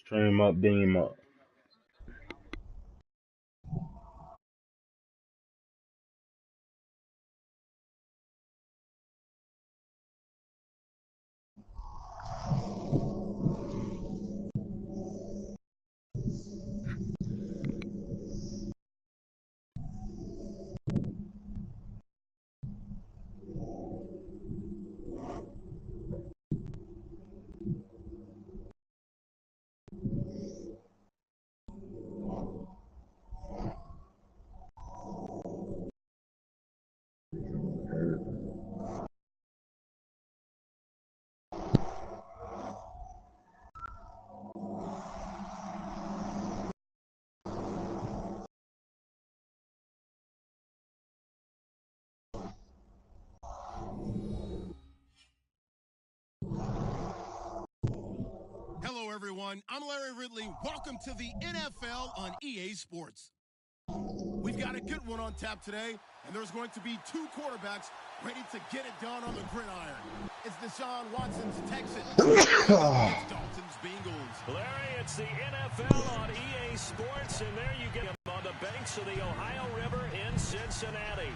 Stream up, beam up. Hello, everyone. I'm Larry Ridley. Welcome to the NFL on EA Sports. We've got a good one on tap today, and there's going to be two quarterbacks ready to get it done on the gridiron. It's Deshaun Watson's Texans. It's Dalton's Bengals. Larry, it's the NFL on EA Sports, and there you get him on the banks of the Ohio River in Cincinnati.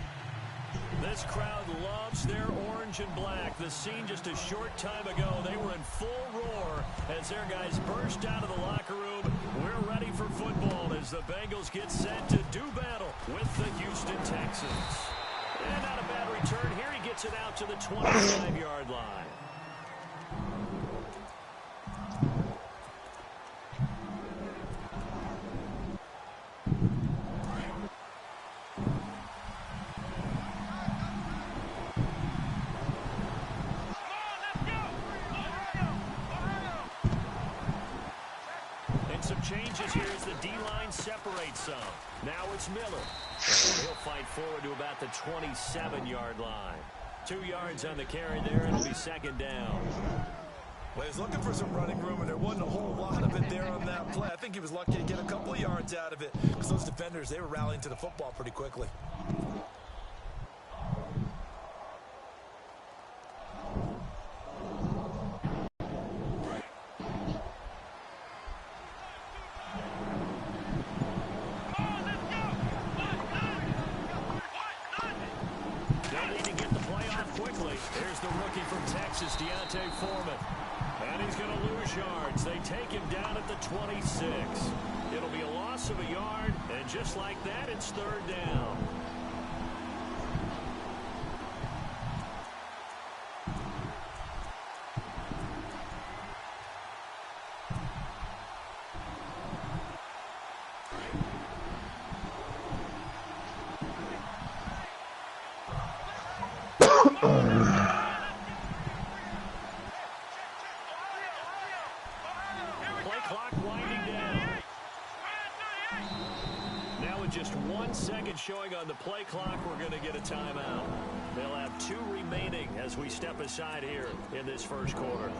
This crowd loves their orange and black. The scene just a short time ago, they were in full roar as their guys burst out of the locker room. We're ready for football as the Bengals get set to do battle with the Houston Texans. And not a bad return here. He gets it out to the 25-yard line. Some changes here as the D-line separates some. Now it's Miller. And he'll fight forward to about the 27-yard line. 2 yards on the carry there. It'll be second down. Well, he's looking for some running room, and there wasn't a whole lot of it there on that play. I think he was lucky to get a couple of yards out of it because those defenders, they were rallying to the football pretty quickly. And he's going to lose yards. They take him down at the 26. It'll be a loss of a yard, and just like that, it's third down. Just 1 second showing on the play clock. We're going to get a timeout. They'll have 2 remaining as we step aside here in this first quarter.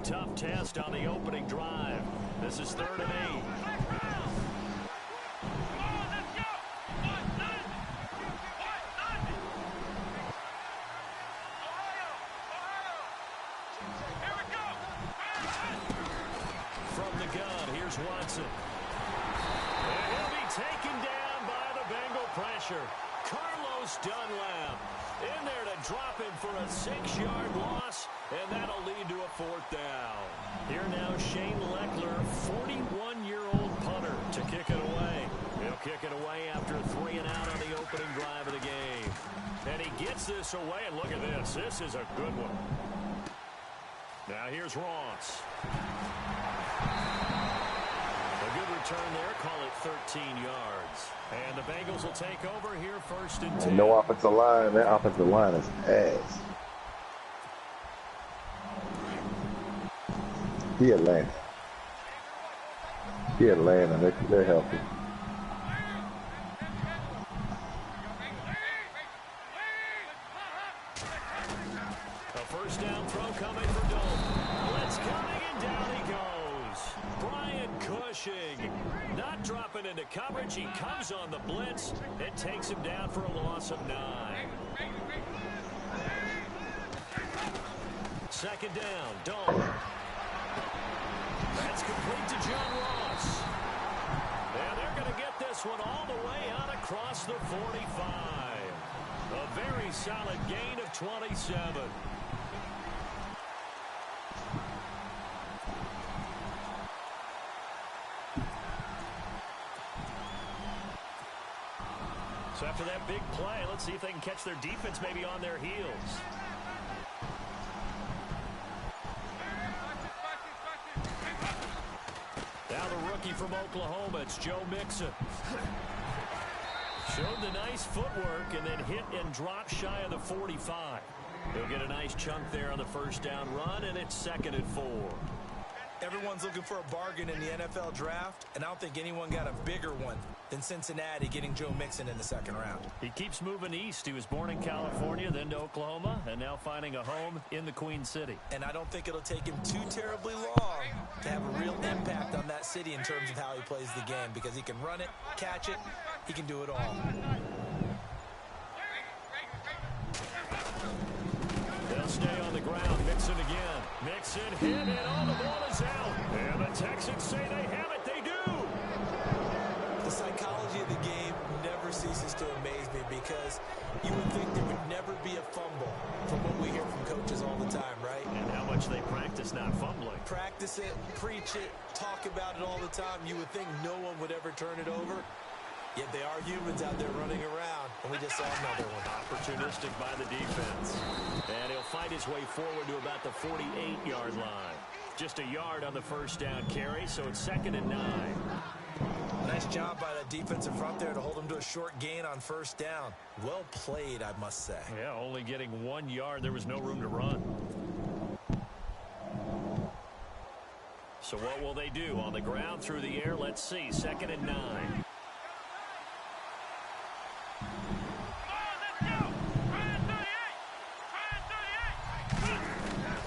Tough test on the opening drive. This is 3rd and 8. From the gun, here's Watson. And he'll be taken down by the Bengal pressure. Carlos Dunlap in there to drop him for a 6-yard loss, and that'll lead to a 4th down. Here now, Shane Leckler, 41-year-old punter, to kick it away. He'll kick it away after 3 and out on the opening drive of the game. And he gets this away, and look at this. This is a good one. Now here's Ross. A good return there. Call it 13 yards. And the Bengals will take over here 1st and 10. And no offensive line. That offensive line is ass. He Atlanta. They're healthy. A first down throw coming for Dalton. Blitz coming, and down he goes. Brian Cushing not dropping into coverage. He comes on the blitz and takes him down for a loss of 9. 2nd down, Dalton. That's complete to John Ross. And they're going to get this one all the way out across the 45. A very solid gain of 27. So after that big play, let's see if they can catch their defense maybe on their heels. Now the rookie from Oklahoma, it's Joe Mixon. Showed the nice footwork and then hit and dropped shy of the 45. He'll get a nice chunk there on the first down run, and it's 2nd and 4. Everyone's looking for a bargain in the NFL draft, and I don't think anyone got a bigger one than Cincinnati getting Joe Mixon in the 2nd round. He keeps moving east. He was born in California, then to Oklahoma, and now finding a home in the Queen City. And I don't think it'll take him too terribly long to have a real impact on that city in terms of how he plays the game, because he can run it, catch it, he can do it all. They'll stay on the ground. Mixon again. Mixon hit, and all the ball is out. And the Texans say they have it. They do. The psychology of the game never ceases to amaze me, because you would think there would never be a fumble from what we hear from coaches all the time, right? And how much they practice not fumbling. Practice it, preach it, talk about it all the time. You would think no one would ever turn it over. Yet they are humans out there running around, and we just saw another one. Opportunistic by the defense. And he'll fight his way forward to about the 48-yard line. Just a yard on the first down carry, so it's 2nd and 9. Nice job by the defensive front there to hold him to a short gain on first down. Well played, I must say. Yeah, only getting 1 yard. There was no room to run. So what will they do? On the ground, through the air, let's see. 2nd and 9.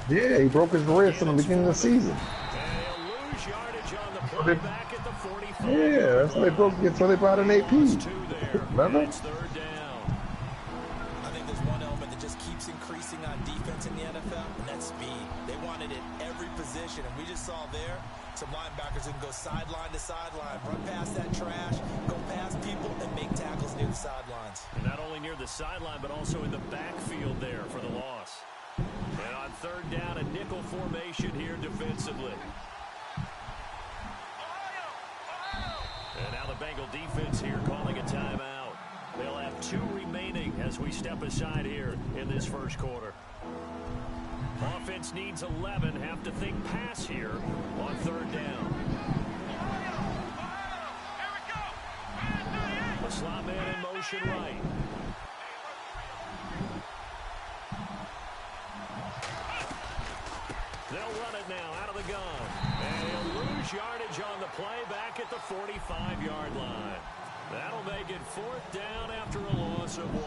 Yeah, he broke his wrist in the beginning of the season. And he'll lose yardage on the play back at the 45. Yeah, that's what they broke. That's why they brought an AP. Remember? It's 3rd down. I think there's one element that just keeps increasing on defense in the NFL, and that's speed. They want it at every position, and we just saw there some linebackers who can go sideline to sideline, run past that trash, go past people, and make tackles near the sidelines. And not only near the sideline, but also in the backfield there for the loss. And on 3rd down, a nickel formation here defensively. And now the Bengal defense here calling a timeout. They'll have 2 remaining as we step aside here in this first quarter. Offense needs 11. Have to think pass here on 3rd down. The slot man in motion right. They'll run it now out of the gun. And he'll lose yardage on the play back at the 45-yard line. That'll make it 4th down after a loss of 1.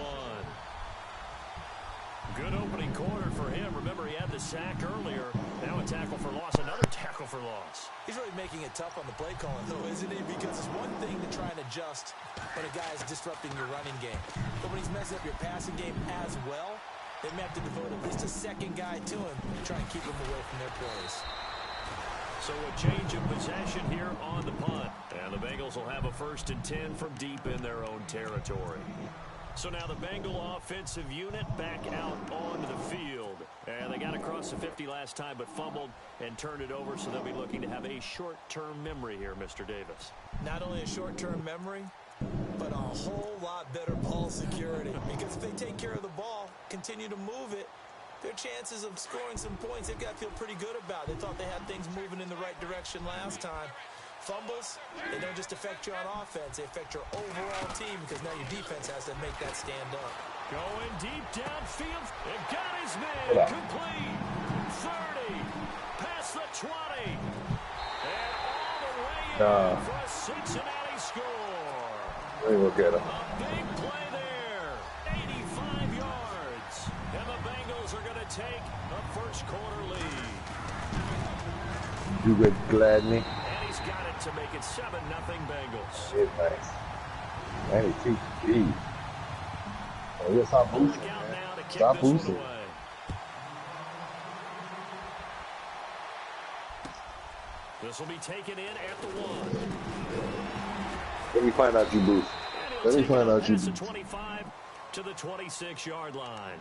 Good opening quarter for him. Remember, he had the sack earlier. Now a tackle for loss, another tackle for loss. He's really making it tough on the play calling, though, isn't he? Because it's one thing to try and adjust when a guy is disrupting your running game. But when he's messing up your passing game as well, they may have to devote at least a second guy to him to try and keep him away from their plays. So a change of possession here on the punt. And the Bengals will have a 1st and 10 from deep in their own territory. So now the Bengal offensive unit back out onto the field. And they got across the 50 last time but fumbled and turned it over, so they'll be looking to have a short-term memory here, Mr. Davis. Not only a short-term memory, whole lot better ball security because if they take care of the ball, continue to move it, their chances of scoring some points, they've got to feel pretty good about. They thought they had things moving in the right direction last time. Fumbles, they don't just affect you on offense. They affect your overall team because now your defense has to make that stand up. Going deep downfield. It got his man. Complete. 30. Past the 20. And all the way in for a Cincinnati score. Let me look at him. A big play there. 85 yards. And the Bengals are going to take a first quarter lead. You good, Gladney? And he's got it to make it 7-0 Bengals. It's nice. 92 speed. Oh, yeah, stop boosting, man. Stop boosting. This will be taken in at the 1. Let me find out you boost. Let me find out you boost. 25 to the 26-yard line.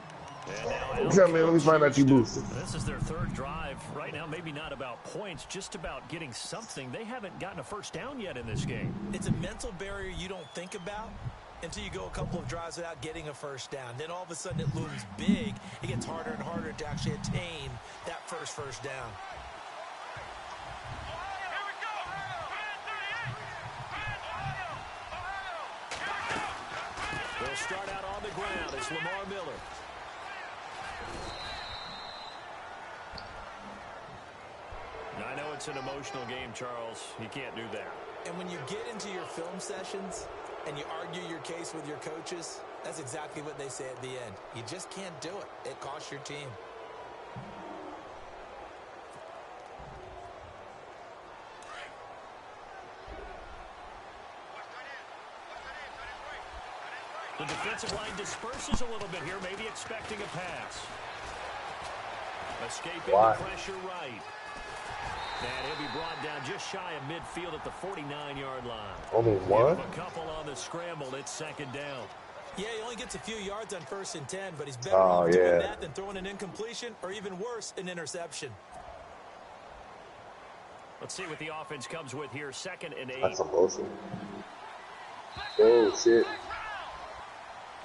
And Tell me, let me find out you boosted. This is their third drive. Right now, maybe not about points, just about getting something. They haven't gotten a first down yet in this game. It's a mental barrier you don't think about until you go a couple of drives without getting a first down. Then all of a sudden it looms big. It gets harder and harder to actually attain that first down. They'll start out on the ground. It's Lamar Miller. I know it's an emotional game, Charles. You can't do that. And when you get into your film sessions and you argue your case with your coaches, that's exactly what they say at the end. You just can't do it. It costs your team. The defensive line disperses a little bit here, maybe expecting a pass. Escaping the pressure right. And he'll be brought down just shy of midfield at the 49-yard line. Only one? A couple on the scramble. It's second down. Yeah, he only gets a few yards on 1st and 10, but he's better off doing that than throwing an incompletion or even worse, an interception. Let's see what the offense comes with here. 2nd and 8. That's some bullshit. Oh, shit.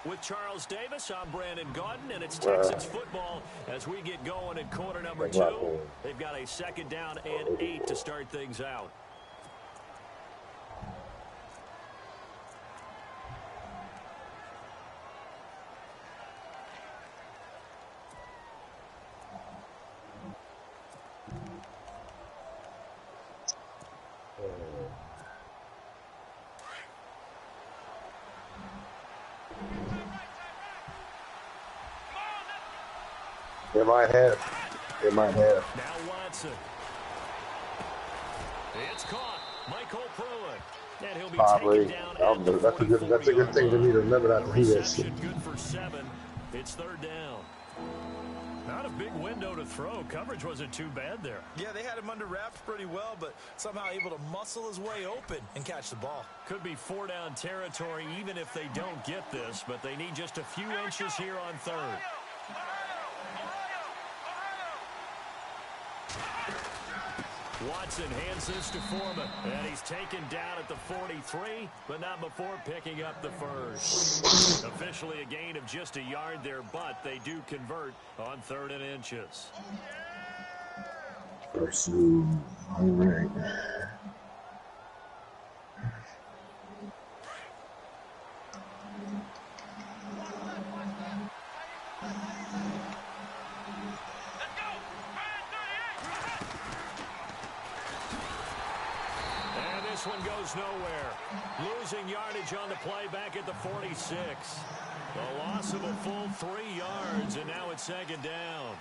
With Charles Davis, I'm Brandon Gaudin, and it's Texans football as we get going in quarter number 2. They've got a 2nd down and 8 to start things out. It might have. It might have. Now Watson. It's caught. Michael Pruitt. And he'll be taken down at the that's a good thing to me to remember not to do that shit. Good for 7. It's 3rd down. Not a big window to throw. Coverage wasn't too bad there. Yeah, they had him under wraps pretty well, but somehow able to muscle his way open and catch the ball. Could be 4-down territory even if they don't get this, but they need just a few inches here on 3rd. Watson hands this to Foreman, and he's taken down at the 43, but not before picking up the first. Officially a gain of just a yard there, but they do convert on 3rd and inches. Pursue. All right. This one goes nowhere. Losing yardage on the play back at the 46. A loss of a full 3 yards, and now it's 2nd down.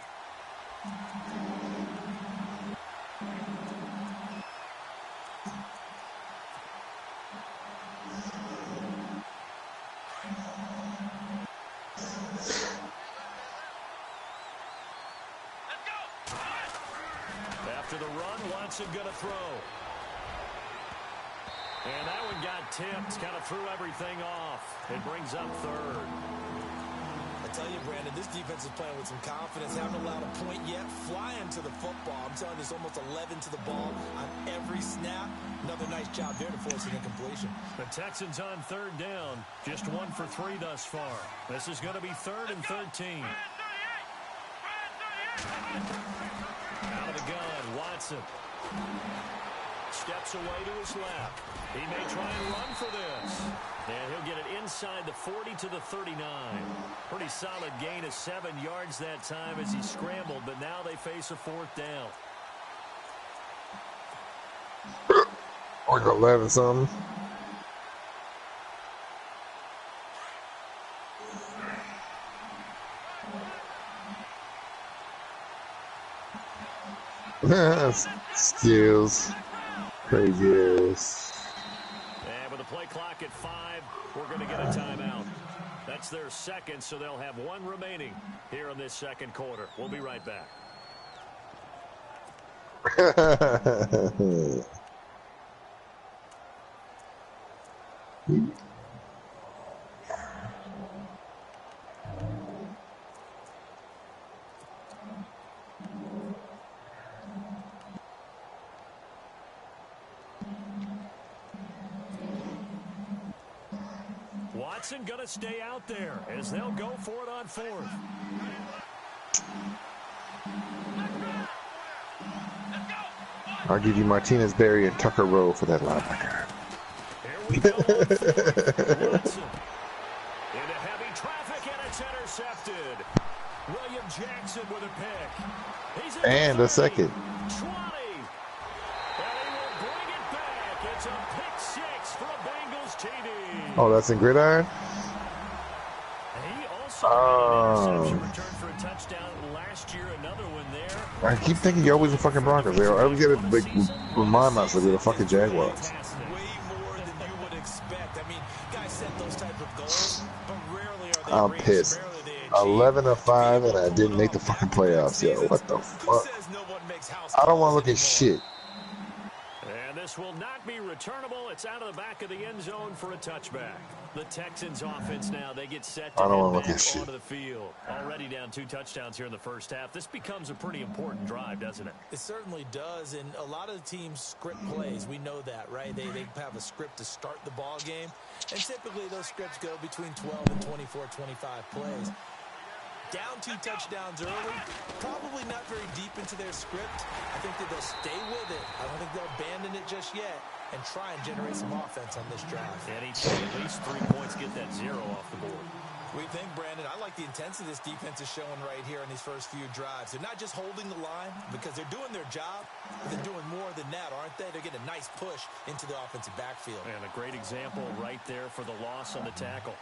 After the run, Watson gonna throw. And that one got tipped, kind of threw everything off. It brings up 3rd. tell you, Brandon, this defense is playing with some confidence. Haven't allowed a point yet. Flying to the football. I'm telling you, it's almost 11 to the ball on every snap. Another nice job there to force an incompletion. The Texans on third down. Just 1 for 3 thus far. This is going to be 3rd and 13. Out of the gun, Watson. Steps away to his left. He may try and run for this. And he'll get it inside the 40 to the 39. Pretty solid gain of 7 yards that time as he scrambled, but now they face a 4th down. Like 11 something. Steals. Crazy ass. And with the play clock at 5, we're going to get a timeout. That's their second, so they'll have 1 remaining here in this second quarter. We'll be right back. Watson going to stay out there as they'll go for it on 4th. I'll give you Martinez, Berry, and Tucker Rowe for that linebacker. Here we go on 4th. Watson into heavy traffic, and it's intercepted. William Jackson with a pick. He's and a second. 20. And he will bring it back. It's a pick 6 for a Bengals TD. Oh, that's in Gridiron? He also had an interception return for a touchdown last year. Another one there. I keep thinking you're always the fucking Broncos. I always get to remind myself you're the fucking Jaguars. Way more than you would expect. I mean, guys set those type of goals, but rarely are they I'm reached, pissed. rarely they achieve. 11-5, and I didn't make the fucking playoffs. Yo, what the fuck? I don't want to look at shit. And this will not be returnable. It's out of the back of the end zone for a touchback. The Texans offense now, they get set to head back onto the field. Already down 2 touchdowns here in the first half. This becomes a pretty important drive, doesn't it? It certainly does, and a lot of the teams script plays. We know that, right? They have a script to start the ball game, and typically those scripts go between 12 and 24, 25 plays. Down 2 touchdowns early, probably not very deep into their script. I think that they'll stay with it. I don't think they'll abandon it just yet and try and generate some offense on this drive. And each at least 3 points, get that 0 off the board. What do you think, Brandon? I like the intensity this defense is showing right here in these first few drives. They're not just holding the line because they're doing their job, but they're doing more than that, aren't they? They're getting a nice push into the offensive backfield. And a great example right there for the loss on the tackle.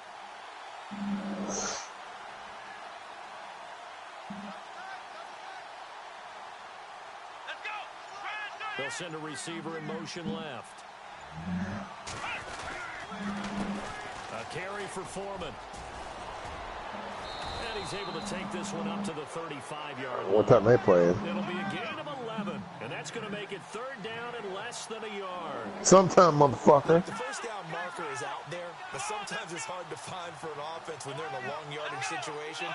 They'll send a receiver in motion left. A carry for Foreman. And he's able to take this one up to the 35-yard line. What time they playing? It'll be a gain of 11, and that's going to make it 3rd down and less than a yard. Sometime, motherfucker. The first down marker is out there, but sometimes it's hard to find for an offense when they're in a long yardage situation.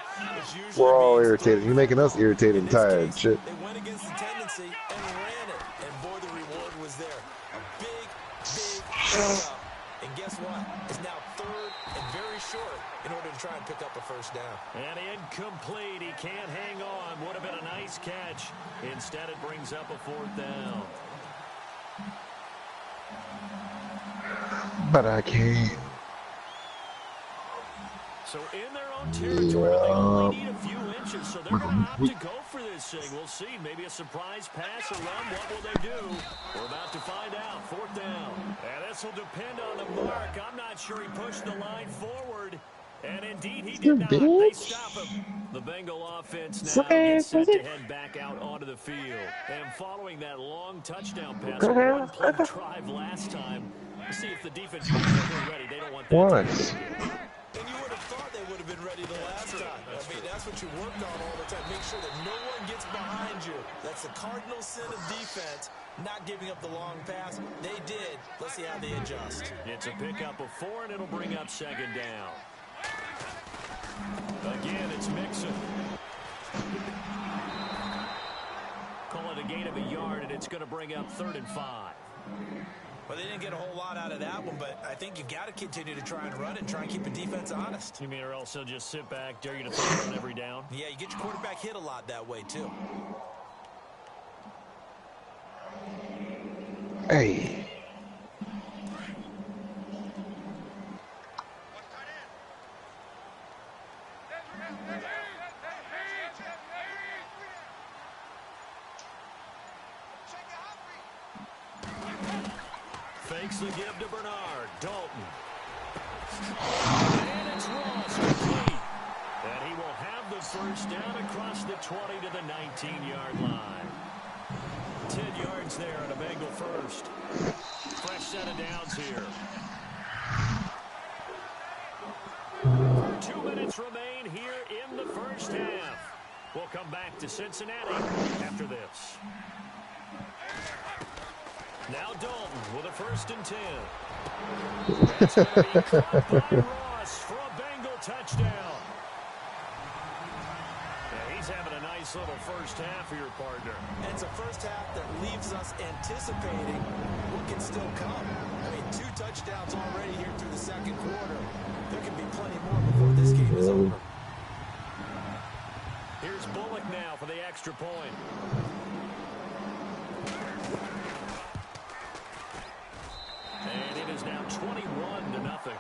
We're all irritated. You're making us irritated and tired and shit. They went against the tendency and ran it, and boy, the reward was there. A big pickup. And guess what? It's now 3rd and very short in order to try and pick up a first down. And incomplete. He can't hang on. Would have been a nice catch. Instead, it brings up a 4th down. But I can't. So in their own territory, they only need a few inches, so they're going to have to go for this thing. We'll see. Maybe a surprise pass or run. What will they do? We're about to find out. 4th down. And this will depend on the mark. I'm not sure he pushed the line forward. And indeed, he did not. They stop him. The Bengal offense now gets set to head back out onto the field. And following that long touchdown pass, a one-play drive last time, we'll see if the defense is ready. They don't want that. What? And you would have thought they would have been ready the last time. I mean, that's what you worked on all the time. Make sure that no one gets behind you. That's the cardinal sin of defense, not giving up the long pass. They did. Let's see how they adjust. It's a pickup of 4, and it'll bring up 2nd down. Again, it's Mixon. Call it a gain of a yard, and it's going to bring up 3rd and 5. Well, they didn't get a whole lot out of that one, but I think you got to continue to try and run and try and keep the defense honest. You mean or else they'll just sit back, dare you to throw on every down? Yeah, you get your quarterback hit a lot that way, too. Hey. Fakes the give to Bernard. Dalton. And it's Ross complete. And he will have the first down across the 20 to the 19-yard line. 10 yards there on a Bengal first. Fresh set of downs here. 2 minutes remain here in the first half. We'll come back to Cincinnati after this. Now Dalton with a 1st and 10. That's going to be caught by Ross for a Bengal touchdown. Yeah, he's having a nice little first half for your partner. And it's a first half that leaves us anticipating what can still come. I mean, 2 touchdowns already here through the second quarter. There can be plenty more before this game is over. Here's Bullock now for the extra point. And it is now 21-0.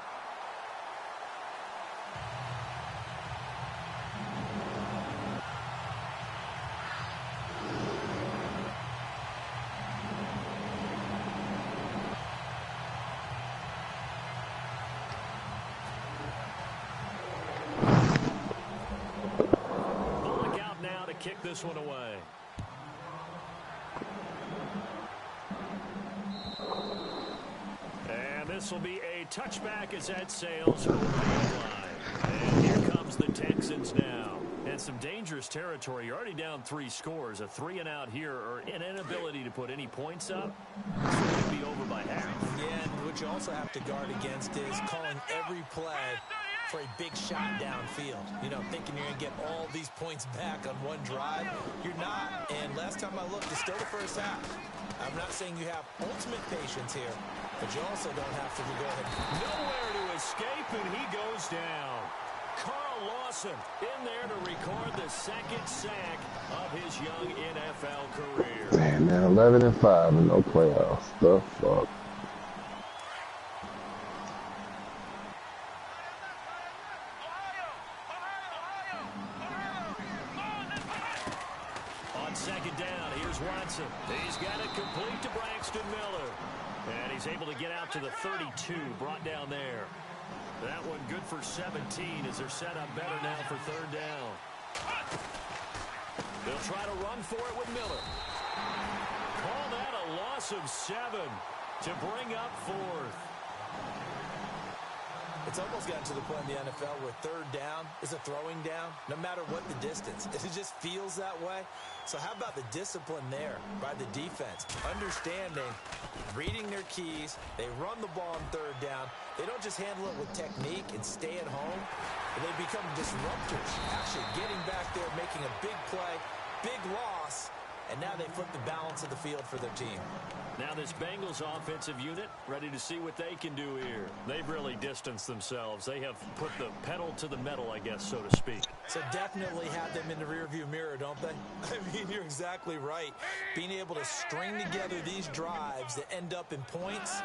Bullock out now to kick this one away. This will be a touchback as that sails over the line. And here comes the Texans now. And some dangerous territory. You're already down 3 scores. A 3-and-out here or an inability to put any points up. This will be over by half. Yeah, and what you also have to guard against is calling every play for a big shot downfield. You know, thinking you're going to get all these points back on one drive. You're not. And last time I looked, it's still the first half. I'm not saying you have ultimate patience here, but you also don't have to go ahead. Nowhere to escape, and he goes down. Carl Lawson in there to record the 2nd sack of his young NFL career. Man, now 11-5 and no playoffs. The fuck? On 2nd down, here's Watson. He's got it complete to Braxton Miller. And he's able to get out to the 32, brought down there. That one good for 17 as they're set up better now for 3rd down. They'll try to run for it with Miller. Call that a loss of 7 to bring up 4th. It's almost gotten to the point in the NFL where 3rd down is a throwing down, no matter what the distance. It just feels that way. So how about the discipline there by the defense? Understanding, reading their keys. They run the ball on 3rd down. They don't just handle it with technique and stay at home. But they become disruptors, actually getting back there, making a big play, big loss, and now they flip the balance of the field for their team. Now this Bengals offensive unit ready to see what they can do here. They've really distanced themselves. They have put the pedal to the metal, I guess, so to speak. So definitely have them in the rearview mirror, don't they? I mean, you're exactly right. Being able to string together these drives that end up in points,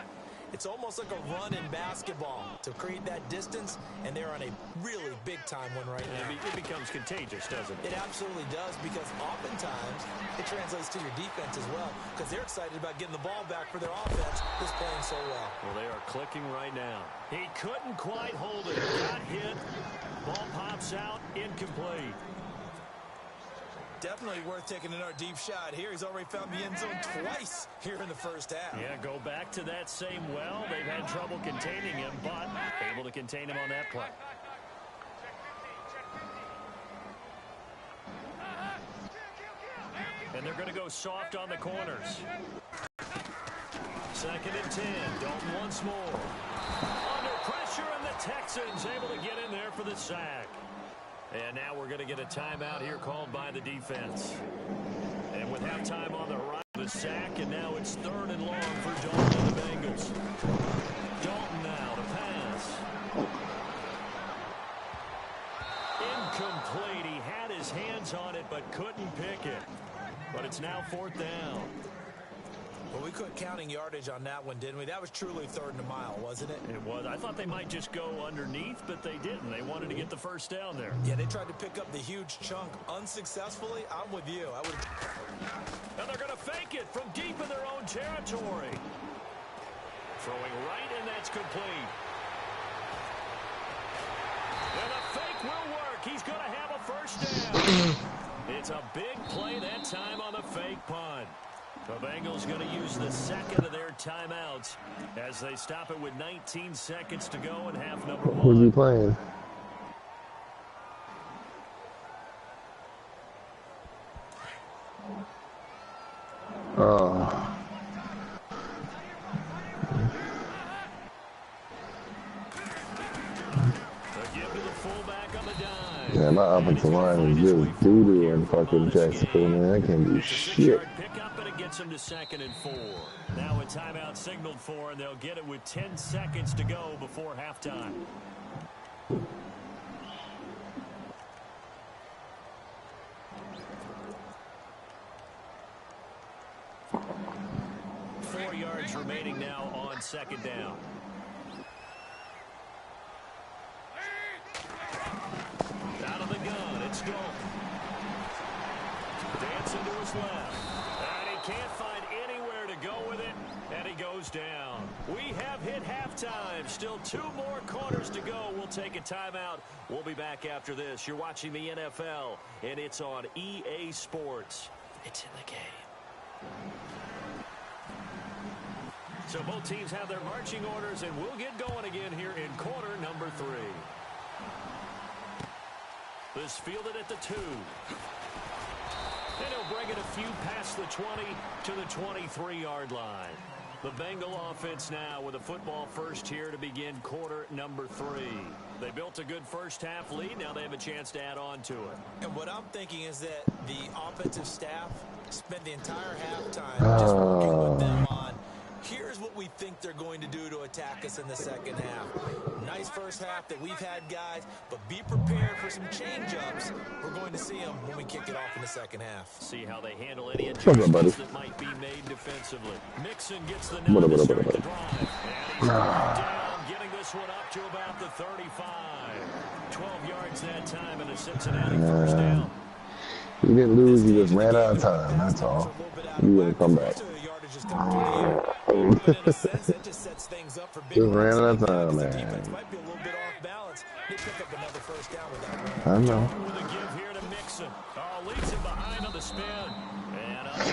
it's almost like a run in basketball to create that distance, and they're on a really big-time one right now. It becomes contagious, doesn't it? It absolutely does, because oftentimes it translates to your defense as well, because they're excited about getting the ball back for their offense that's playing so well. Well, they are clicking right now. He couldn't quite hold it. Got hit. Ball pops out. Incomplete. Definitely worth taking another deep shot here. He's already found the end zone twice here in the first half. Yeah, go back to that same well. They've had trouble containing him, but able to contain him on that play. And they're going to go soft on the corners. 2nd and 10. Dalton once more. Under pressure, and the Texans able to get in there for the sack. And now we're going to get a timeout here called by the defense. And with halftime on the right, the sack, and now it's 3rd and long for Dalton and the Bengals. Dalton now to pass. Incomplete. He had his hands on it but couldn't pick it. But it's now 4th down. Well, we quit counting yardage on that one, didn't we? That was truly 3rd and a mile, wasn't it? It was. I thought they might just go underneath, but they didn't. They wanted to get the first down there. Yeah, they tried to pick up the huge chunk unsuccessfully. I'm with you. And they're going to fake it from deep in their own territory. Throwing right, and that's complete. And the fake will work. He's going to have a first down. It's a big play that time on the fake punt. The Bengals going to use the second of their timeouts as they stop it with 19 seconds to go in half number 1. Who's he playing? Oh. Yeah, my offensive line is just doo-doo in fucking Jacksonville, man. I can't do shit. Pick up and it gets them to 2nd and 4. Now a timeout signaled for, and they'll get it with 10 seconds to go before halftime. Four yards remaining now on 2nd down. Out of the gun, it's Dalton. Dancing to his left. And he can't find anywhere to go with it, and he goes down. We have hit halftime. Still 2 more quarters to go. We'll take a timeout. We'll be back after this. You're watching the NFL, and it's on EA Sports. It's in the game. So both teams have their marching orders, and we'll get going again here in quarter number 3. This fielded at the 2. And he'll bring it a few past the 20 to the 23-yard line. The Bengal offense now with a football first here to begin quarter number 3. They built a good first half lead. Now they have a chance to add on to it. And what I'm thinking is that the offensive staff spent the entire halftime just working with them on, here's what we think they're going to do to attack us in the second half. Nice first half that we've had, guys, but be prepared for some change-ups. We're going to see them when we kick it off in the second half. See how they handle any adjustments that might be made defensively. Mixon gets the nod to start the drive. And he's down, getting this one up to about the 35. 12 yards that time and a Cincinnati first down. He didn't lose, he just ran out of time, that's all. He didn't come back. Just ran out of time, man. I know.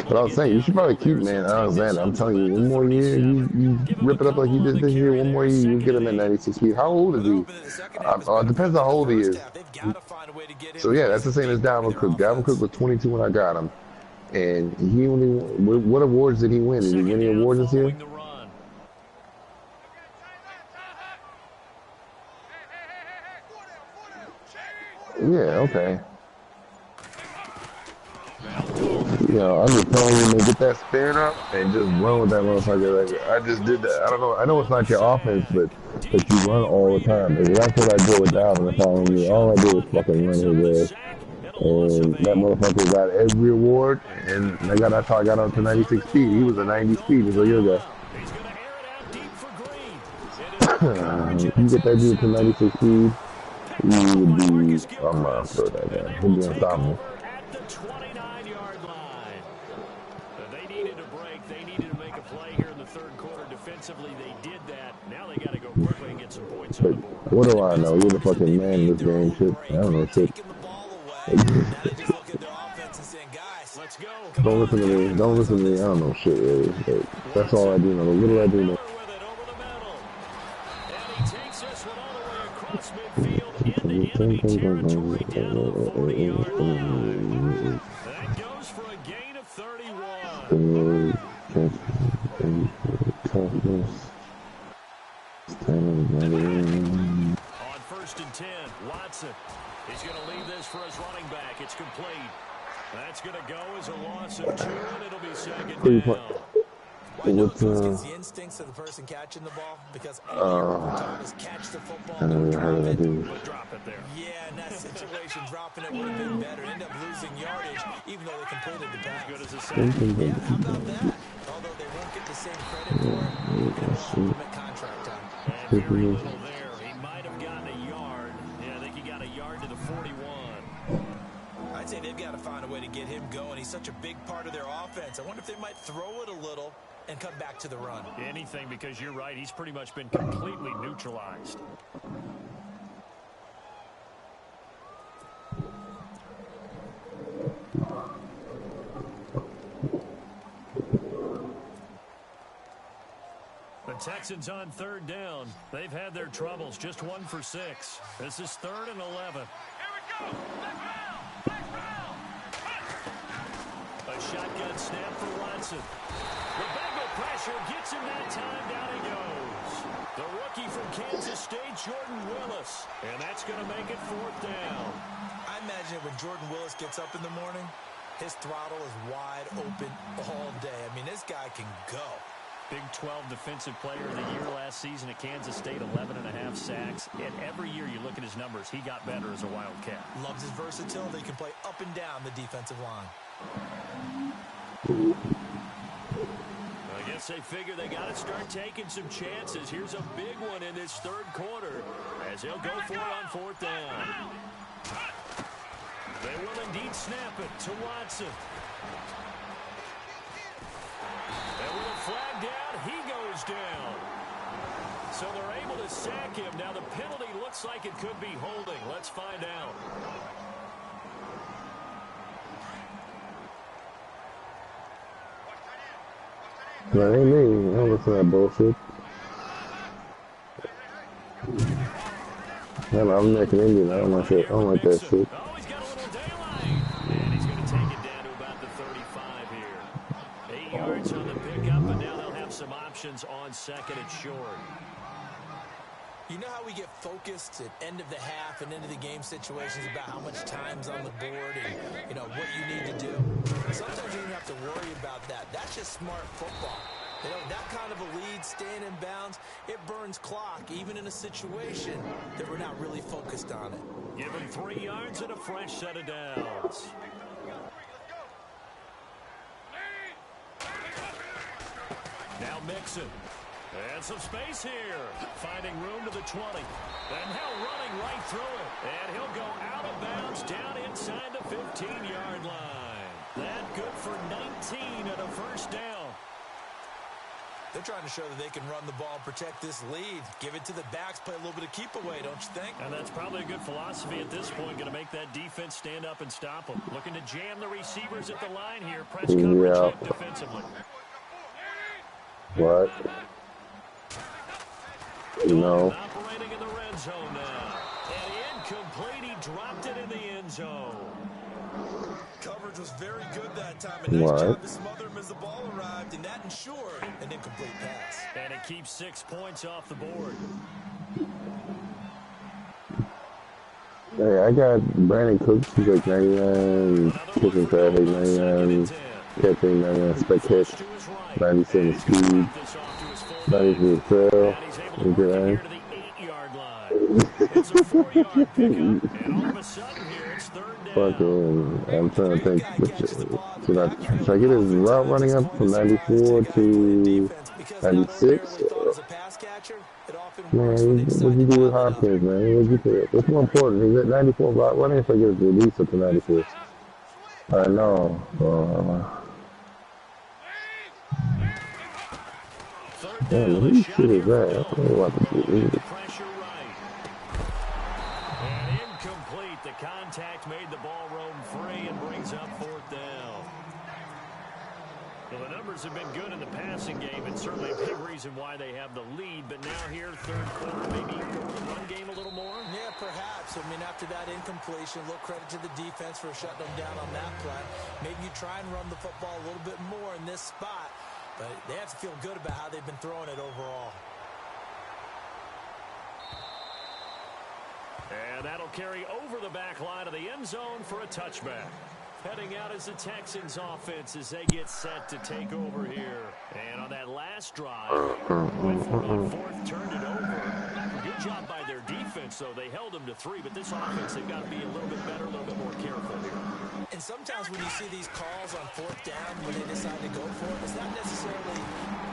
But I was saying, you should probably keep, man, Alexander. I'm telling you, one more year, you rip it up like you did this year, one more year, you get him at 96 feet. How old is he? It depends on how old he is. So, yeah, that's the same as Dalvin Cook. Dalvin Cook was 22 when I got him. And he only, what awards did he win? Did he win any awards this year? Yeah, okay. Yeah, I'm just telling you, man, get that spin up and just run with that motherfucker. Like, I just did that. I don't know. I know it's not your offense, but you run all the time. And that's what I did with Dalvin the following year. All I did was fucking run his ass. And that motherfucker got every award, and that's how I got up to 96 speed. He was a 90 speed just a year ago. You get that dude to 96 speed, he would be, I'm not sure that guy. He'd be unstoppable. At the 29-yard line. They needed a break. They needed to make a play here in the third quarter. Defensively, they did that. Now they got to go quickly and get some points on the board. What do I know? You're the fucking man in this game, shit. I don't know shit. Don't listen to me. Don't listen to me. I don't know shit, really. Like, that's all I do know. The little I do know. That goes for a gain of 31. On 1st and 10, Watson. He's going to leave this for his running back. It's complete. That's going to go as a loss of 2, and it'll be second down. Well, I know it goes against the instincts of the person catching the ball because all you're ever told is catch the football, don't drop it. But drop it there. Yeah, in that situation, dropping it would have been better. End up losing yardage, even though they completed the pass. As good as a sack. Yeah, how about that? Although they won't get the same credit for it, it was ultimate contract time. And very little there. He might have gotten a yard. Yeah, I think he got a yard to the 41. I'd say they've got to find a way to get him going. He's such a big part of their offense. I wonder if they might throw it a little and come back to the run. Anything, because you're right. He's pretty much been completely neutralized. The Texans on 3rd down. They've had their troubles. Just 1 for 6. This is 3rd and 11. Here we go. A shotgun snap for Watson. The Bengal pressure gets him that time. Down he goes. The rookie from Kansas State, Jordan Willis. And that's going to make it 4th down. I imagine when Jordan Willis gets up in the morning, his throttle is wide open all day. I mean, this guy can go. Big 12 Defensive Player of the Year last season at Kansas State, 11.5 sacks. And every year you look at his numbers, he got better as a Wildcat. Loves his versatility. He can play up and down the defensive line. I guess they figure they got to start taking some chances. Here's a big one in this 3rd quarter as they'll go for it on 4th down. They will indeed snap it to Watson. And with a flag down, he goes down. So they're able to sack him. Now the penalty looks like it could be holding. Let's find out. That ain't me. I don't listen to that bullshit. Man, I'm making Indian. I don't like that. I don't like that shit. Oh, he's got a little daylight. And he's going to take it down to about the 35 here. 8 yards on the pickup, and now they'll have some options on 2nd and short. You know how we get focused at end of the half and into the game situations about how much time's on the board and, you know, what you need to do? Sometimes you don't have to worry about that. That's just smart football. You know, that kind of a lead, staying in bounds, it burns clock, even in a situation that we're not really focused on it. Give him 3 yards and a fresh set of downs. Now Mixon. And some space here. Finding room to the 20. And now running right through it. And he'll go out of bounds down inside the 15-yard line. That good for 19 and a first down. They're trying to show that they can run the ball, protect this lead, give it to the backs, play a little bit of keep away, don't you think? And that's probably a good philosophy at this point, going to make that defense stand up and stop them. Looking to jam the receivers at the line here. Press coverage defensively. What? No. Operating in the red zone now. And incomplete. He dropped it in the end zone. Coverage was very good that time. A nice job to smother him as the ball arrived, and that ensured an incomplete pass. And it keeps 6 points off the board. Hey, I got Brandon Cooks, he's like 99, pushing traffic, 99, catching, 99, spec catch, 97 speed, 93 trail, and good aim. It's a 4-yard pickup, and all of a sudden here it's 3rd down. Fucking, I'm trying to think, should I get his route running up from 94 to 96? Man, what you do with Hopkins, man? What'd you do? What's more important? Is it 94 route running? If I get his release up to 94. I know. Damn, who shit is that? I don't know what to do. Pressure right. And incomplete. The contact made the ball roam free and brings up 4th down. Well, the numbers have been good in the passing game, and certainly a big reason why they have the lead. But now here, 3rd quarter, maybe the run game a little more? Yeah, perhaps. I mean, after that incompletion, a little credit to the defense for shutting them down on that play. Maybe you try and run the football a little bit more in this spot. But they have to feel good about how they've been throwing it overall. And that'll carry over the back line of the end zone for a touchback. Heading out is the Texans offense as they get set to take over here. And on that last drive, went for it on fourth, turned it over. Good job by their defense, though. They held them to 3, but this offense, they've got to be a little bit better, a little bit more careful here. And sometimes when you see these calls on fourth down, when they decide to go for it, it's not necessarily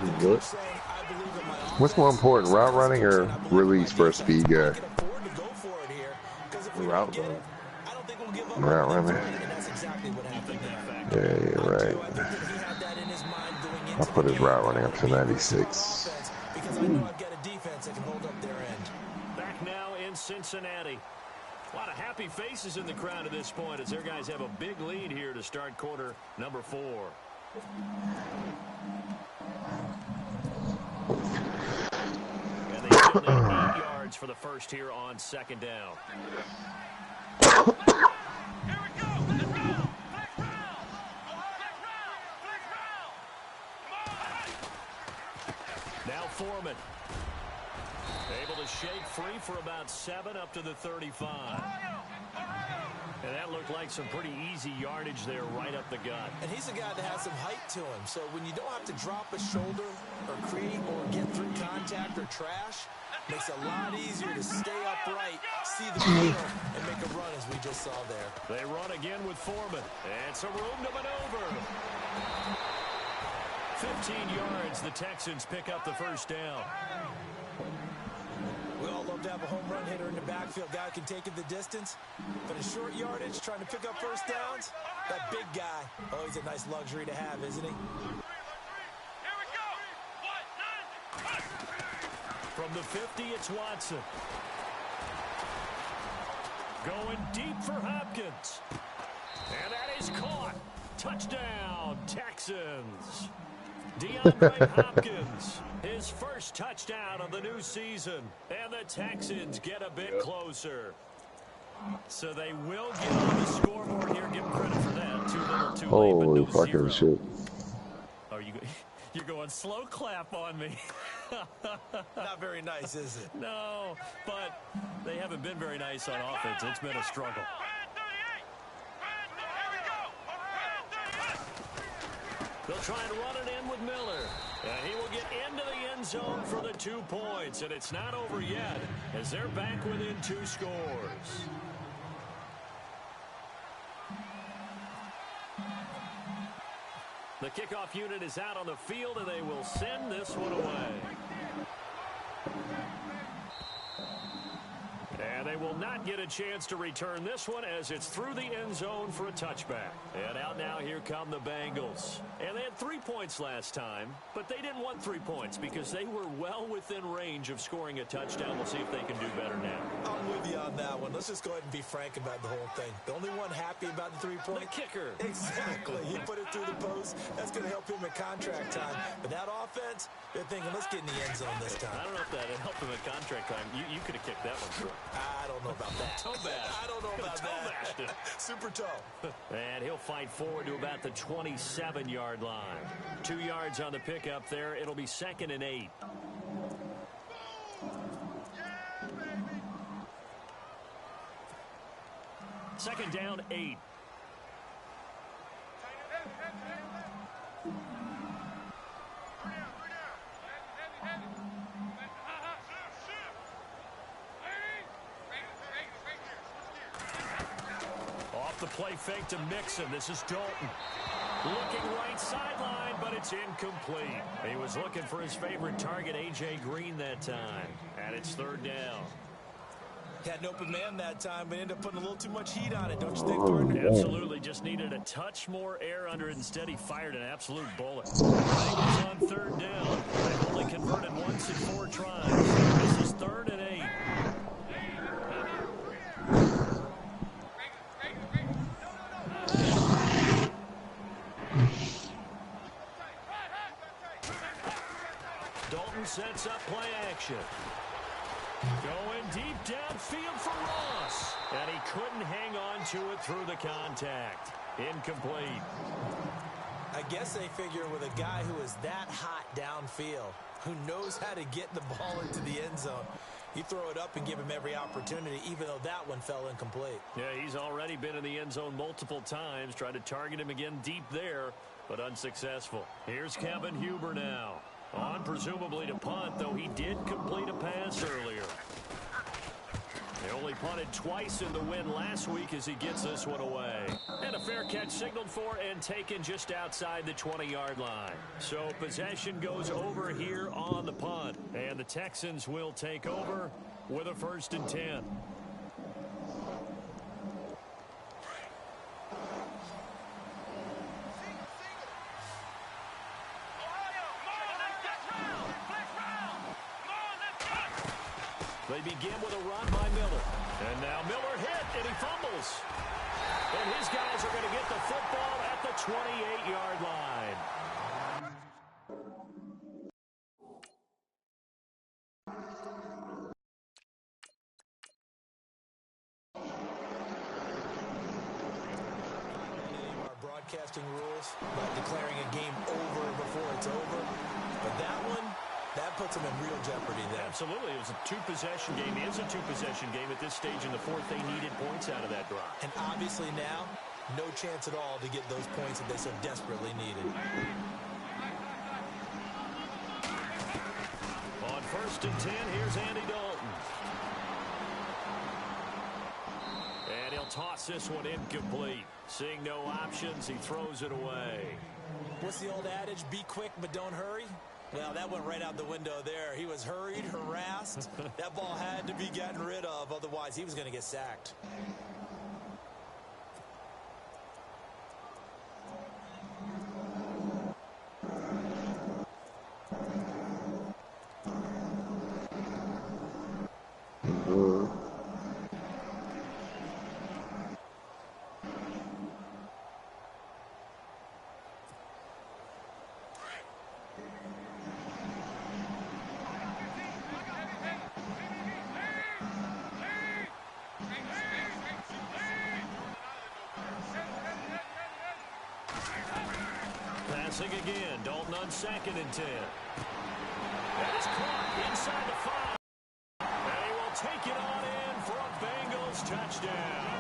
the coach saying, I believe in my offense. What's more important, route running or release for a speed guy? I can afford to go for it here, because if we Route don't get running. it, I don't think we'll give up. Route running. And that's exactly what happened there. Yeah, you're right. I think that he had that in his mind going into I'll put his the game. route running up to 96. Because I know I've got a defense that can hold up their end. Back now in Cincinnati. A lot of happy faces in the crowd at this point as their guys have a big lead here to start quarter number 4. And they still need 8 yards for the first here on second down. Here we go. Let's roll. Let's roll. Let's roll. Now Foreman. Able to shake free for about 7 up to the 35. And that looked like some pretty easy yardage there right up the gut. And he's a guy that has some height to him. So when you don't have to drop a shoulder or create or get through contact or trash, makes it a lot easier to stay upright, see the field, and make a run as we just saw there. They run again with Foreman. And some room to maneuver. 15 yards, the Texans pick up the first down. We all love to have a home run hitter in the backfield. Guy can take it the distance. But in short yardage, trying to pick up first downs, that big guy, oh, he's a nice luxury to have, isn't he? Here we go. 1, 9. From the 50, it's Watson. Going deep for Hopkins. And that is caught. Touchdown, Texans. DeAndre Hopkins, his first touchdown of the new season. And the Texans get a bit closer. So they will get on the scoreboard here. Give them credit for that. Too little, too late, but no fucking zero. shit. Oh, you're going slow clap on me. Not very nice, is it? No, but they haven't been very nice on offense. It's been a struggle. They'll try and run it in with Miller. And he will get into the end zone for the 2 points. And it's not over yet as they're back within 2 scores. The kickoff unit is out on the field, and they will send this one away. And they will not get a chance to return this one as it's through the end zone for a touchback. And out now, here come the Bengals. And they had 3 points last time, but they didn't want 3 points because they were well within range of scoring a touchdown. We'll see if they can do better now. I'm with you on that one. Let's just go ahead and be frank about the whole thing. The only one happy about the 3-point? The kicker. Exactly. He put it through the post. That's going to help him at contract time. But that offense, they're thinking, let's get in the end zone this time. I don't know if that helped him at contract time. You could have kicked that one through. I don't know about that. Toe bash. I don't know about Toe that. Super toe. And he'll fight forward to about the 27-yard line. 2 yards on the pickup there. It'll be 2nd and 8. Second down, 8. Off the play fake to Mixon. This is Dalton. Looking right sideline, but it's incomplete. He was looking for his favorite target, A.J. Green, that time. And it's 3rd down. Had an open man that time, but ended up putting a little too much heat on it, don't you think, partner? Absolutely. Just needed a touch more air under it. Instead, he fired an absolute bullet. Bengals on 3rd down. They've only converted once in 4 tries. This is 3rd and 8. Dalton sets up play action. Going deep downfield for Ross. And he couldn't hang on to it through the contact. Incomplete. I guess they figure with a guy who is that hot downfield, who knows how to get the ball into the end zone, You throw it up and give him every opportunity, even though that one fell incomplete. Yeah, he's already been in the end zone multiple times. Tried to target him again deep there, but unsuccessful. Here's Kevin Huber now. On presumably to punt, though he did complete a pass earlier. They only punted twice in the win last week as he gets this one away. And a fair catch signaled for and taken just outside the 20-yard line. So possession goes over here on the punt. And the Texans will take over with a 1st and 10. They begin with a run by Miller. And now Miller hit, and he fumbles. And his guys are going to get the football at the 28-yard line. Our broadcasting rules about declaring a game over before it's over. But that one, that puts them in real jeopardy there. Absolutely. It was a two-possession game. It is a two-possession game at this stage in the fourth. They needed points out of that drive. And obviously now, no chance at all to get those points that they so desperately needed. On 1st and 10, here's Andy Dalton. And he'll toss this one incomplete. Seeing no options, he throws it away. What's the old adage? Be quick, but don't hurry. Well, that went right out the window there. He was hurried, harassed. That ball had to be gotten rid of, otherwise he was going to get sacked. Passing again. Dalton on 2nd and 10. That is caught inside the 5. And he will take it on in for a Bengals touchdown.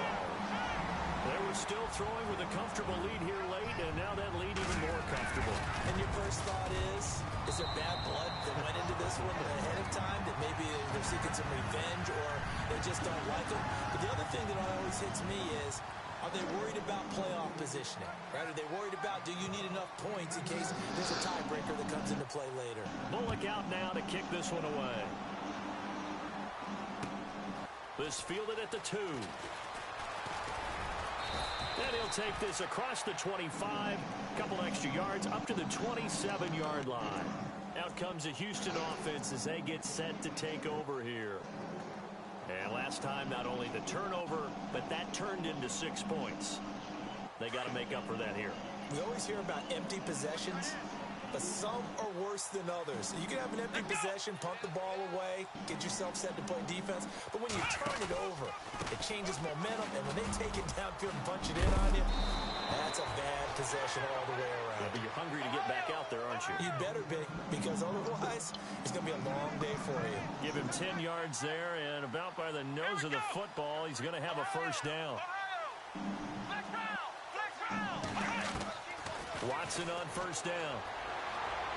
They were still throwing with a comfortable lead here late, and now that lead even more comfortable. And your first thought is there bad blood that went into this one ahead of time, that maybe they're seeking some revenge or they just don't like them? But the other thing that always hits me is, are they worried about playoff positioning? Right? Are they worried about, do you need enough points in case there's a tiebreaker that comes into play later? Bullock out now to kick this one away. This fielded at the 2. And he'll take this across the 25. Couple extra yards up to the 27-yard line. Out comes the Houston offense as they get set to take over here. And last time, not only the turnover, but that turned into 6 points. They got to make up for that here. We always hear about empty possessions, but some are worse than others. You can have an empty possession, punt the ball away, get yourself set to play defense, but when you turn it over, it changes momentum, and when they take it downfield and punch it in on you, that's a bad possession all the way around. Yeah, but you're hungry to get back out there, aren't you? You better be, because otherwise, it's going to be a long day for you. Give him 10 yards there, and about by the nose of the football, he's going to have a first down. Watson on first down.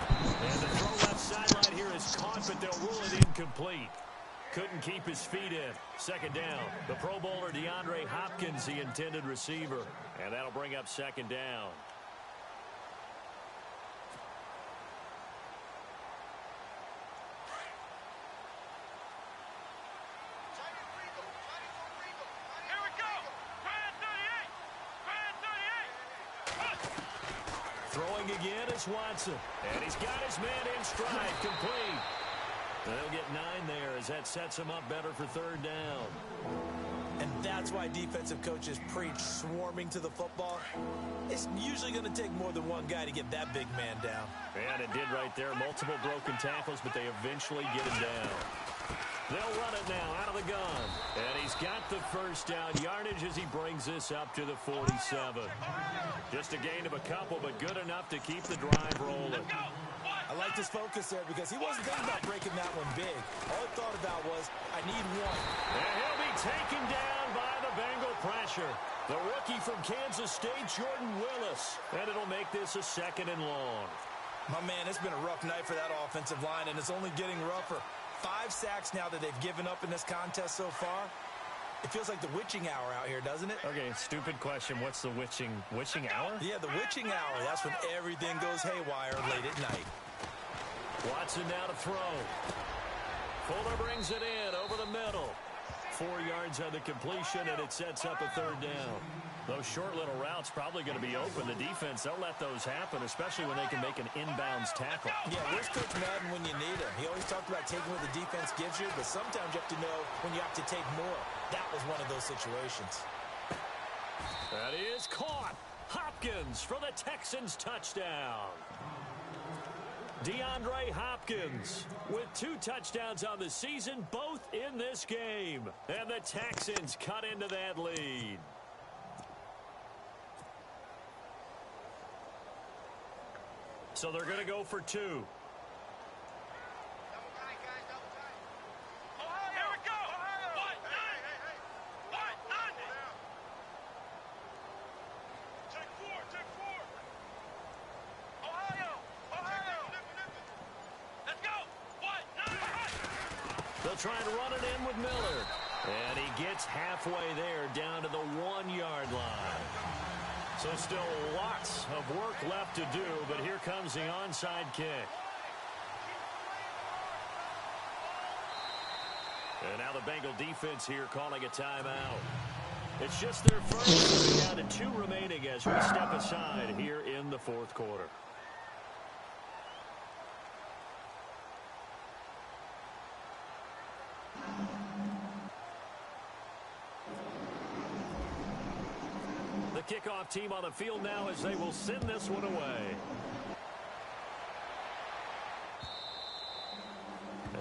And the throw left sideline here is caught, but they'll rule it incomplete. Couldn't keep his feet in. Second down. The Pro Bowler DeAndre Hopkins, the intended receiver. And that'll bring up second down. Throwing again is Watson. And he's got his man in stride, complete. They'll get 9 there as that sets him up better for third down. And that's why defensive coaches preach swarming to the football. It's usually going to take more than one guy to get that big man down. And it did right there. Multiple broken tackles, but they eventually get him down. They'll run it now out of the gun. And he's got the first down yardage as he brings this up to the 47. Just a gain of a couple, but good enough to keep the drive rolling. I liked his focus there because he wasn't thinking about breaking that one big. All he thought about was, I need one. And he'll be taken down by the Bengal pressure. The rookie from Kansas State, Jordan Willis. And it'll make this a 2nd and long. My man, it's been a rough night for that offensive line, and it's only getting rougher. 5 sacks now that they've given up in this contest so far. It feels like the witching hour out here, doesn't it? Okay, stupid question. What's the witching hour? Yeah, the witching hour. That's when everything goes haywire late at night. Watson now to throw. Fuller brings it in over the middle. 4 yards on the completion, and it sets up a 3rd down. Those short little routes probably going to be open. The defense, they'll let those happen, especially when they can make an inbounds tackle. Yeah, where's Coach Madden when you need him? He always talked about taking what the defense gives you, but sometimes you have to know when you have to take more. That was one of those situations. That is caught. Hopkins for the Texans touchdown. DeAndre Hopkins with 2 touchdowns on the season, both in this game. And the Texans cut into that lead. So they're going to go for 2. They'll try and run it in with Miller. And he gets halfway there down to the 1-yard line. So still lots of work left to do, but here comes the onside kick. And now the Bengal defense here calling a timeout. It's just their first, down to 2 remaining as we step aside here in the 4th quarter. Kickoff team on the field now as they will send this one away.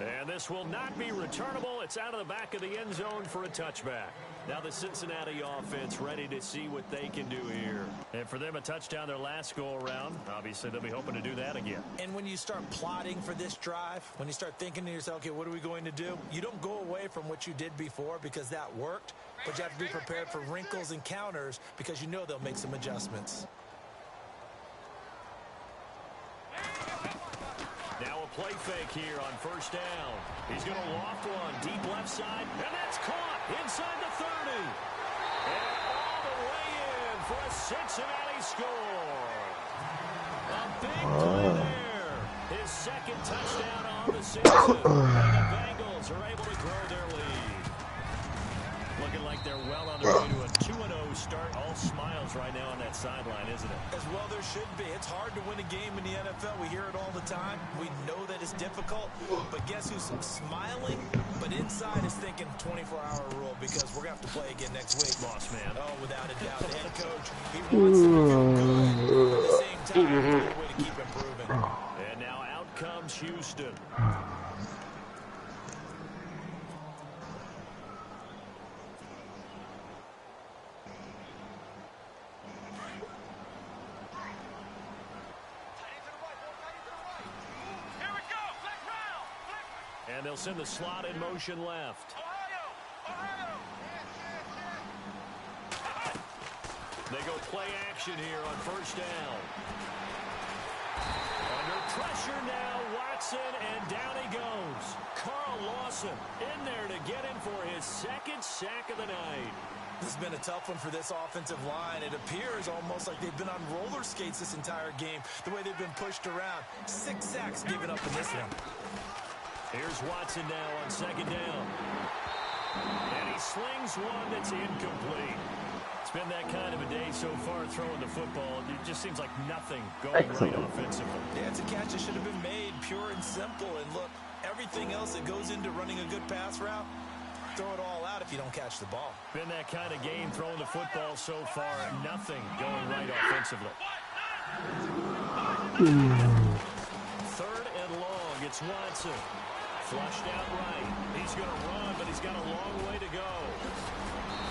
And this will not be returnable. It's out of the back of the end zone for a touchback. Now the Cincinnati offense ready to see what they can do here. And for them, a touchdown their last go-around. Obviously, they'll be hoping to do that again. And when you start plotting for this drive, when you start thinking to yourself, okay, what are we going to do? You don't go away from what you did before because that worked. But you have to be prepared for wrinkles and counters because you know they'll make some adjustments. Now a play fake here on 1st down. He's going to loft one deep left side, and that's caught inside the 30. And all the way in for a Cincinnati score. A big play there. His 2nd touchdown on the season. And the Bengals are able to grow their lead. Looking like they're well on their way to a 2-0 start. All smiles right now on that sideline, isn't it? As well there should be. It's hard to win a game in the NFL. We hear it all the time. We know that it's difficult. But guess who's smiling? But inside is thinking 24-hour rule because we're going to have to play again next week. Boss man. Oh, without a doubt. The head coach, he wants them to feel good. At the same time, there's a way to keep improving. And now out comes Houston. And they'll send the slot in motion left. They go play action here on 1st down. Under pressure now, Watson, and down he goes. Carl Lawson in there to get him for his 2nd sack of the night. This has been a tough one for this offensive line. It appears almost like they've been on roller skates this entire game, the way they've been pushed around. 6 sacks given up in this one. Here's Watson now on 2nd down. And he slings one that's incomplete. It's been that kind of a day so far throwing the football. It just seems like nothing going right offensively. Yeah, it's a catch that should have been made, pure and simple. And look, everything else that goes into running a good pass route, throw it all out if you don't catch the ball. Been that kind of game throwing the football so far. Nothing going right offensively. 3rd and long. It's Watson. Flushed out right. He's going to run, but he's got a long way to go.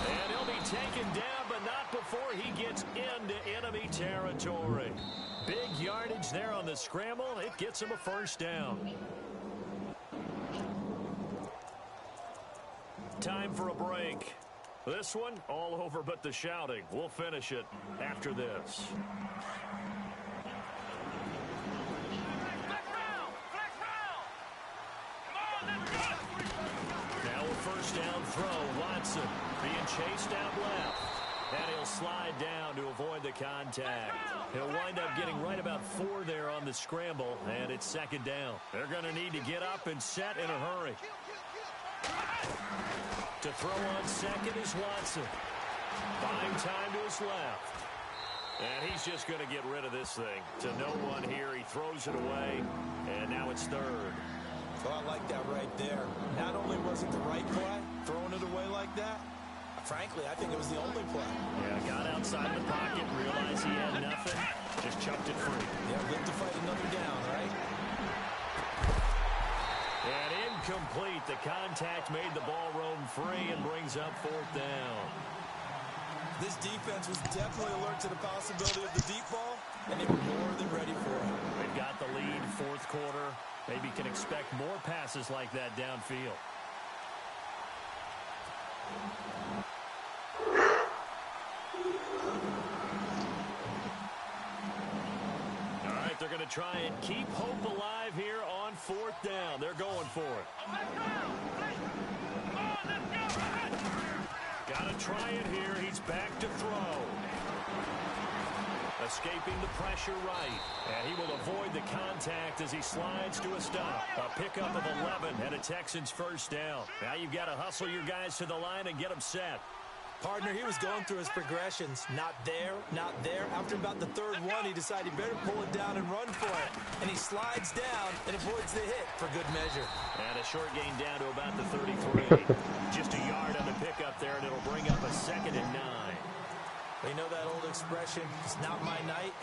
And he'll be taken down, but not before he gets into enemy territory. Big yardage yards there on the scramble. It gets him a first down. Time for a break. This one, all over but the shouting. We'll finish it after this. Now a first down throw. Watson being chased out left. And he'll slide down to avoid the contact. He'll wind up getting right about 4 there on the scramble, and it's second down. They're going to need to get up and set in a hurry. To throw on second is Watson. Buying time to his left. And he's just going to get rid of this thing. To no one here, he throws it away, and now it's third. Well, I like that right there. Not only was it the right play, throwing it away like that, frankly, I think it was the only play. Yeah, got outside the pocket, realized he had nothing, just chucked it free. Yeah, live to fight another down, right? And incomplete. The contact made the ball roam free and brings up fourth down. This defense was definitely alert to the possibility of the deep ball, and they were more than ready for it. They've got the lead, fourth quarter. Maybe can expect more passes like that downfield. All right, they're going to try and keep hope alive here on fourth down. They're going for it. Got to try it here. He's back to throw. Escaping the pressure right. And he will avoid the contact as he slides to a stop. A pickup of 11 and a Texans first down. Now you've got to hustle your guys to the line and get them set. Partner, he was going through his progressions. Not there, not there. After about the third one, he decided he better pull it down and run for it. And he slides down and avoids the hit for good measure. And a short gain down to about the 33. Just a yard on the pickup there, and it'll bring up a 2nd and 9. Well, you know that old expression, it's not my night?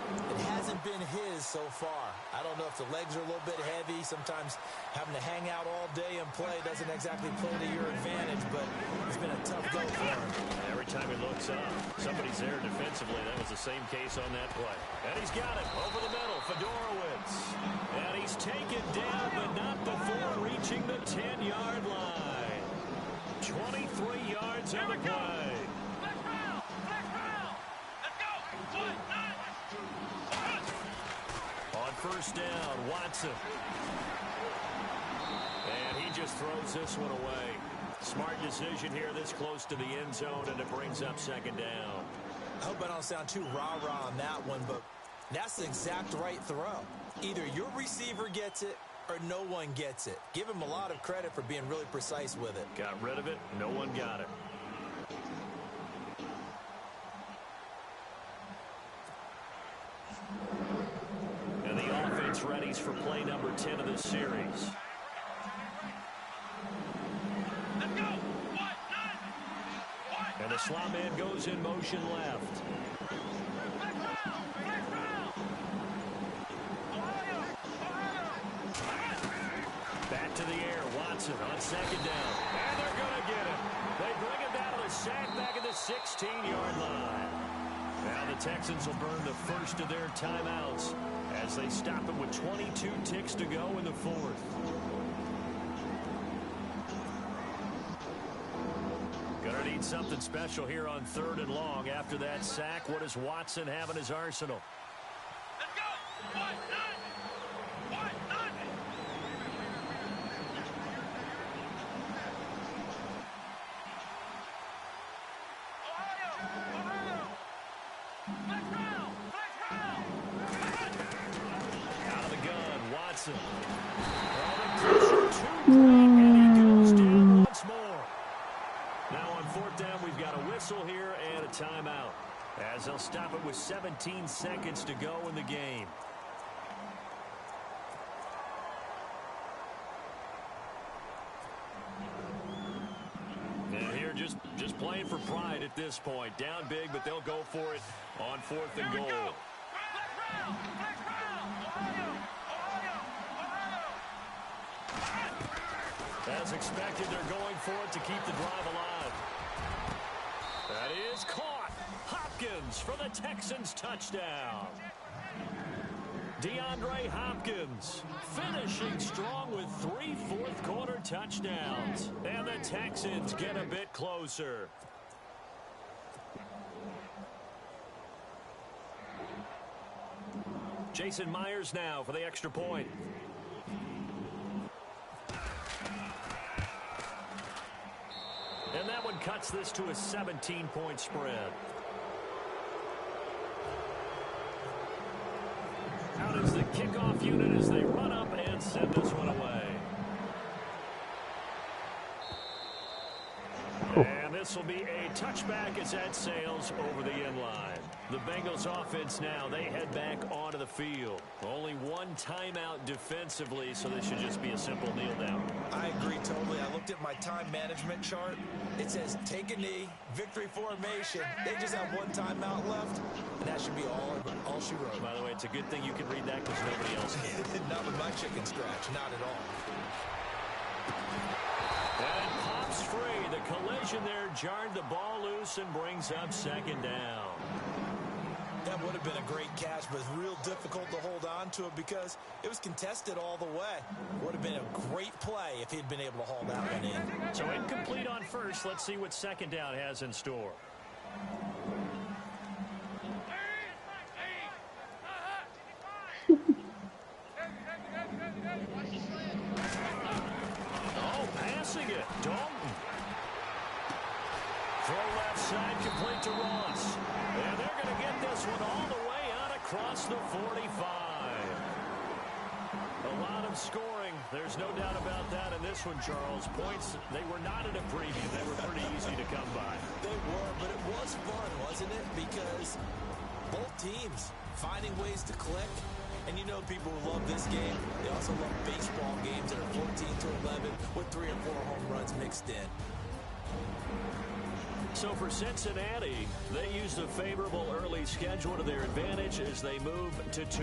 It hasn't been his so far. I don't know if the legs are a little bit heavy. Sometimes having to hang out all day and play doesn't exactly play to your advantage, but it's been a tough go for him. Every time he looks up, somebody's there defensively. That was the same case on that play. And he's got it over the middle, Fedorowicz. And he's taken down, but not before reaching the 10-yard line. 23 yards on the play. First down, Watson. And he just throws this one away. Smart decision here this close to the end zone, and it brings up 2nd down. I hope I don't sound too rah-rah on that one, but that's the exact right throw. Either your receiver gets it or no one gets it. Give him a lot of credit for being really precise with it. Got rid of it. No one got it. Ready for play number 10 of this series. And the slot man goes in motion left. Back to the air. Watson on 2nd down. And they're going to get it. They bring it down to the sack back at the 16-yard line. Now the Texans will burn the first of their timeouts as they stop it with 22 ticks to go in the fourth. Gonna need something special here on 3rd and long. After that sack, what does Watson have in his arsenal? Let's go! One, and he goes down once more. Now on 4th down, we've got a whistle here and a timeout, as they'll stop it with 17 seconds to go in the game. And here just playing for pride at this point. Down big, but they'll go for it on 4th and goal. As expected, they're going for it to keep the drive alive. That is caught. Hopkins for the Texans touchdown. DeAndre Hopkins finishing strong with 3 fourth-quarter touchdowns. And the Texans get a bit closer. Jason Myers now for the extra point. And that one cuts this to a 17-point spread. Out is the kickoff unit as they run up and send this one away. And this will be a touchback as that sails over the end line. The Bengals offense now, they head back onto the field. Only one timeout defensively, so this should just be a simple kneel down. I agree totally. I looked at my time management chart. It says take a knee, victory formation. They just have one timeout left, and that should be all she wrote. By the way, it's a good thing you can read that because nobody else can. Not with my chicken scratch, not at all. And pops free. The collision there jarred the ball loose and brings up second down. That would have been a great catch, but it's real difficult to hold on to it because it was contested all the way. Would have been a great play if he'd been able to haul that one in. So incomplete on first. Let's see what second down has in store. Oh, passing it. Dalton. Throw left side, complete to Ross. And they're going to get this one all the way out across the 45. A lot of scoring. There's no doubt about that in this one, Charles. Points, they were not in a preview. They were pretty easy to come by. They were, but it was fun, wasn't it? Because both teams finding ways to click. And you know people who love this game, they also love baseball games that are 14 to 11 with 3 or 4 home runs mixed in. So for Cincinnati, they used a favorable early schedule to their advantage as they move to 2-0.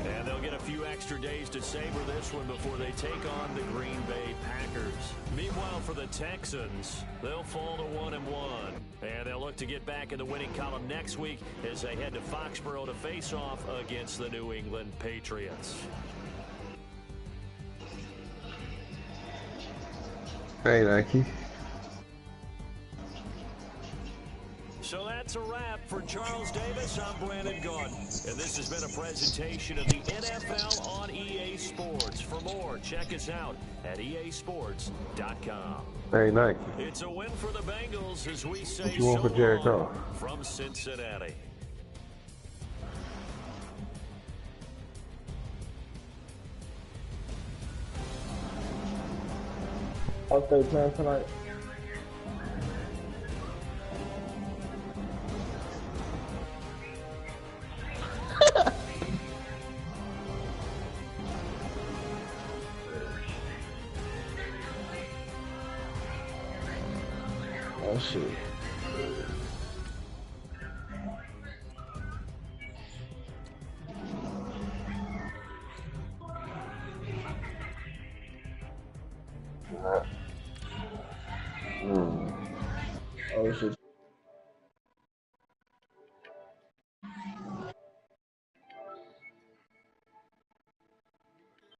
And they'll get a few extra days to savor this one before they take on the Green Bay Packers. Meanwhile, for the Texans, they'll fall to 1-1. And they'll look to get back in the winning column next week as they head to Foxborough to face off against the New England Patriots. Hey, Nike. So that's a wrap for Charles Davis. I'm Brandon Gordon. And this has been a presentation of the NFL on EA Sports. For more, check us out at easports.com. Hey, Nike. It's a win for the Bengals as we say What you want so for Jared long Goff? from Cincinnati. I'll stay playing tonight. Oh shit.